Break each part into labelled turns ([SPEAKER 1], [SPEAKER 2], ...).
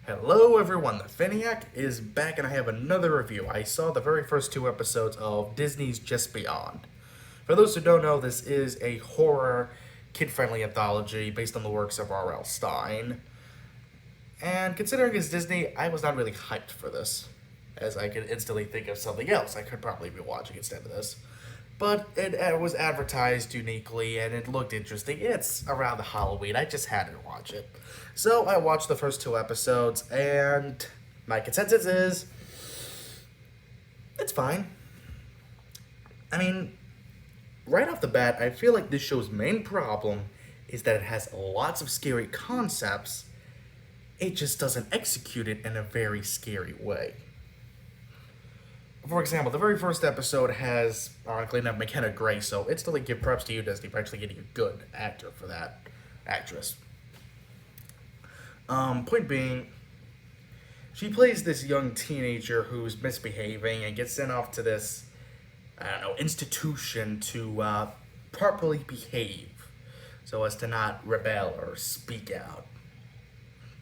[SPEAKER 1] Hello everyone, the Faniac is back and I have another review. I saw the very first two episodes of Disney's Just Beyond. For those who don't know, this is a horror, kid-friendly anthology based on the works of R.L. Stine. And considering it's Disney, I was not really hyped for this, as I could instantly think of something else I could probably be watching instead of this. But it was advertised uniquely and it looked interesting. It's around the Halloween. I just had to watch it. So I watched the first two episodes and my consensus is it's fine. I mean, right off the bat, I feel like this show's main problem is that it has lots of scary concepts. It just doesn't execute it in a very scary way. For example, the very first episode has, ironically enough, McKenna Gray, so instantly give props to you, Disney, for actually getting a good actor for that actress. Point being, she plays this young teenager who's misbehaving and gets sent off to this, I don't know, institution to properly behave so as to not rebel or speak out.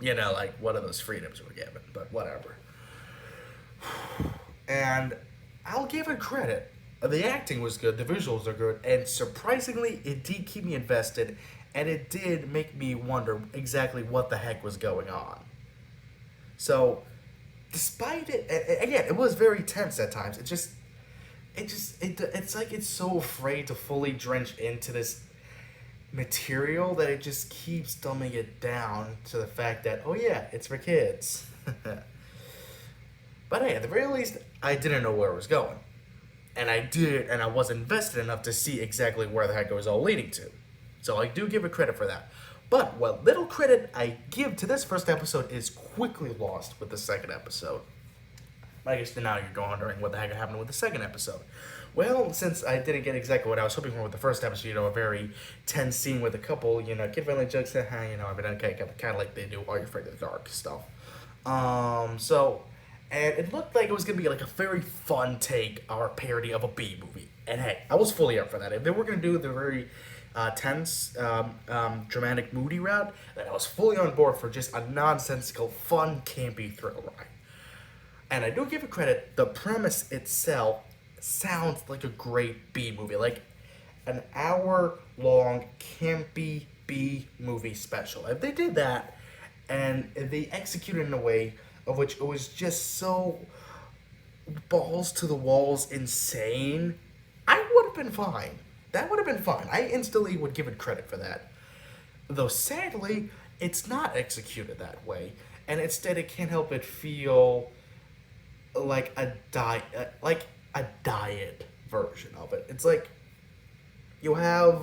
[SPEAKER 1] You know, like one of those freedoms we're given, but whatever. And I'll give it credit. The acting was good, the visuals are good, and surprisingly, it did keep me invested, and it did make me wonder exactly what the heck was going on. So, despite it, again, it was very tense at times. It's like it's so afraid to fully drench into this material that it just keeps dumbing it down to the fact that, oh yeah, it's for kids. But hey, at the very least, I didn't know where it was going. And I was invested enough to see exactly where the heck it was all leading to. So I do give it credit for that. But what little credit I give to this first episode is quickly lost with the second episode. I guess now you're wondering what the heck happened with the second episode. Well, since I didn't get exactly what I was hoping for with the first episode, a very tense scene with a couple, kid-friendly jokes, but okay, kind of like they do Are You Afraid of the Dark stuff. And it looked like it was going to be like a very fun take or parody of a B movie. And hey, I was fully up for that. If they were going to do the very tense, dramatic, moody route, then I was fully on board for just a nonsensical, fun, campy thrill ride. And I do give it credit, the premise itself sounds like a great B movie. Like an hour-long, campy B movie special. If they did that, and if they executed in a way of which it was just so balls to the walls insane, I would have been fine. That would have been fine. I instantly would give it credit for that. Though sadly, it's not executed that way, and instead it can't help but feel like a diet version of it. It's like you have,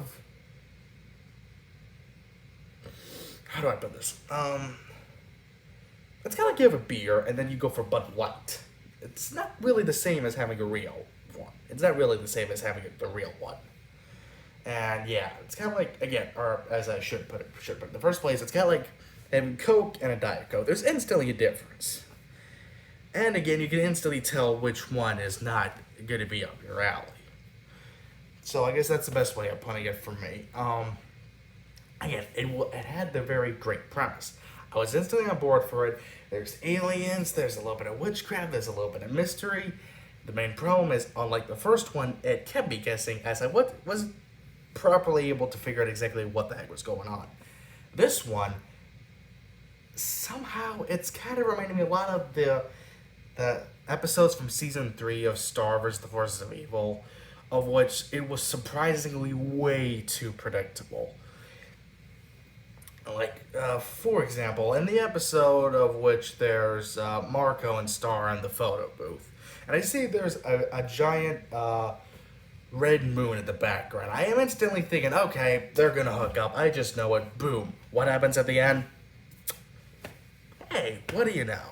[SPEAKER 1] how do I put this? It's kind of like you have a beer and then you go for Bud Light. It's not really the same as having a real one. It's not really the same as having the real one. And yeah, it's kind of like, again, or as I should put it in the first place, it's kind of like having Coke and a Diet Coke. There's instantly a difference. And again, you can instantly tell which one is not going to be up your alley. So I guess that's the best way of putting it for me. Again, it had the very great premise. I was instantly on board for it. There's aliens, there's a little bit of witchcraft, there's a little bit of mystery. The main problem is, unlike the first one, it kept me guessing as I wasn't properly able to figure out exactly what the heck was going on. This one, somehow, it's kind of reminding me a lot of the episodes from Season 3 of Star vs. the Forces of Evil, of which it was surprisingly way too predictable. Like, for example, in the episode of which there's Marco and Star in the photo booth, and I see there's a giant red moon in the background. I am instantly thinking, okay, they're gonna hook up. I just know it. Boom. What happens at the end? Hey, what do you know?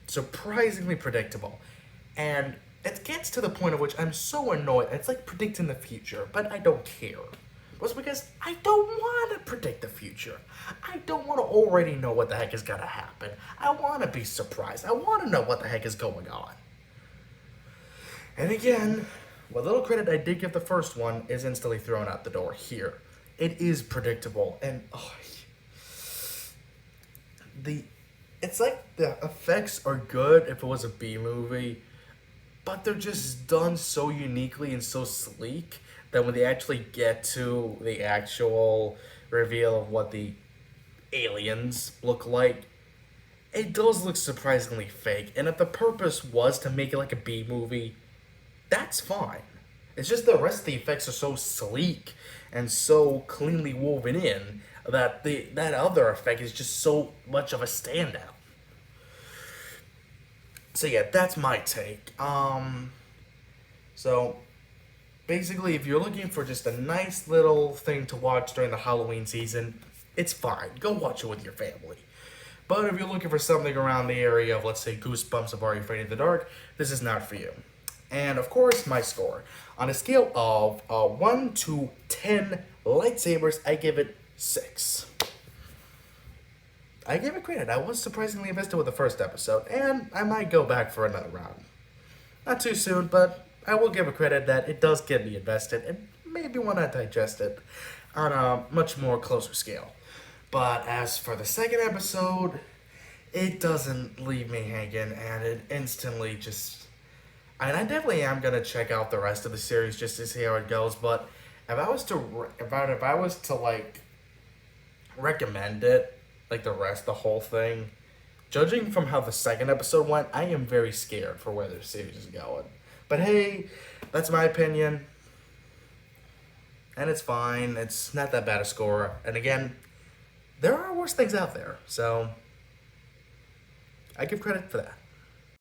[SPEAKER 1] Surprisingly predictable. And it gets to the point at which I'm so annoyed. It's like predicting the future, but I don't care. Was because I don't want to predict the future. I don't want to already know what the heck is going to happen. I want to be surprised. I want to know what the heck is going on. And again, what little credit I did give the first one is instantly thrown out the door here. It is predictable, and the it's like the effects are good if it was a B movie, but they're just done so uniquely and so sleek that when they actually get to the actual reveal of what the aliens look like, it does look surprisingly fake. And if the purpose was to make it like a B movie, that's fine. It's just the rest of the effects are so sleek and so cleanly woven in that that other effect is just so much of a standout. So yeah, that's my take. So basically, if you're looking for just a nice little thing to watch during the Halloween season, it's fine. Go watch it with your family. But if you're looking for something around the area of, let's say, Goosebumps of Are You Afraid of the Dark, this is not for you. And of course, my score. On a scale of 1 to 10 lightsabers, I give it 6. I give it credit. I was surprisingly invested with the first episode, and I might go back for another round. Not too soon, but I will give it credit that it does get me invested and maybe want to digest it on a much more closer scale. But as for the second episode, it doesn't leave me hanging, and it instantly just. And I definitely am gonna check out the rest of the series just to see how it goes. But if I was to like recommend it, like the whole thing, judging from how the second episode went, I am very scared for where the series is going. But hey, that's my opinion, and it's fine. It's not that bad a score. And again, there are worse things out there, so I give credit for that.